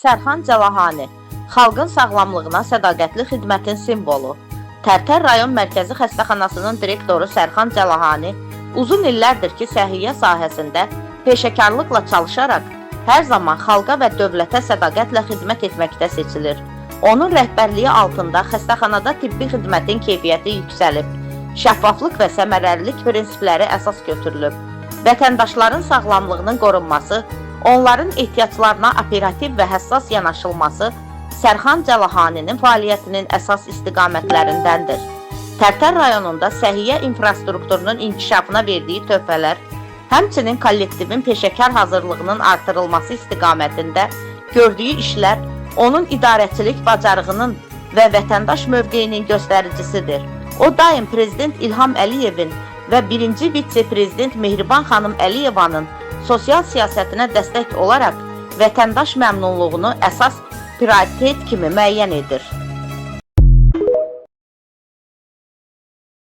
Sərxan Cəlahani, xalqın sağlamlığına sədaqətli xidmətin simvolu. Tərtər rayon mərkəzi xəstəxanasının direktoru Sərxan Cəlahani uzun illərdir ki, səhiyyə sahəsində peşəkarlıqla çalışaraq hər zaman xalqa və dövlətə sədaqətlə xidmət etməkdə seçilir. Onun rəhbərliyi altında xəstəxanada tibbi xidmətin keyfiyyəti yüksəlib, şəffaflıq və səmərəlilik prinsipləri əsas götürülüb. Vətəndaşların sağlamlığının qorunması, onların ehtiyaclarına operativ və həssas yanaşılması Sərxan Cəlahaninin fəaliyyətinin əsas istiqamətlərindəndir. Tərtər rayonunda səhiyyə infrastrukturunun inkişafına verdiyi töhfələr, həmçinin kollektivin peşəkar hazırlığının artırılması istiqamətində gördüyü işlər onun idarəçilik bacarığının və vətəndaş mövqeyinin göstəricisidir. O daim Prezident İlham Əliyevin və birinci vitse-prezident Mehriban xanım Əliyevanın sosial siyasətinə dəstək olaraq vətəndaş məmnunluğunu əsas prioritet kimi müəyyən edir.